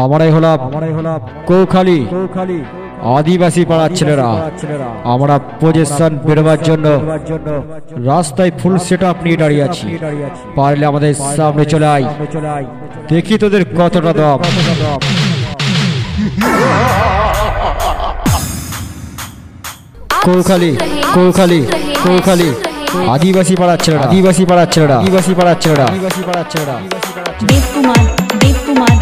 আমরাই হলাম কৌখালী আদিবাসী পাড়ার ছেলেরা। আমরা পজিশন বেরোবার জন্য রাস্তায় ফুল সেটআপ নিয়ে দাঁড়িয়ে আছি। পারলে আমাদের সামনে চলে আয়, দেখি তোদের কতটা দম। কৌখালী কৌখালী কৌখালী আদিবাসী পাড়ার ছেলেরা, আদিবাসী পাড়ার ছেলেরা, আদিবাসী পাড়ার ছেলেরা, আদিবাসী পাড়ার ছেলেরা। দেবকুমার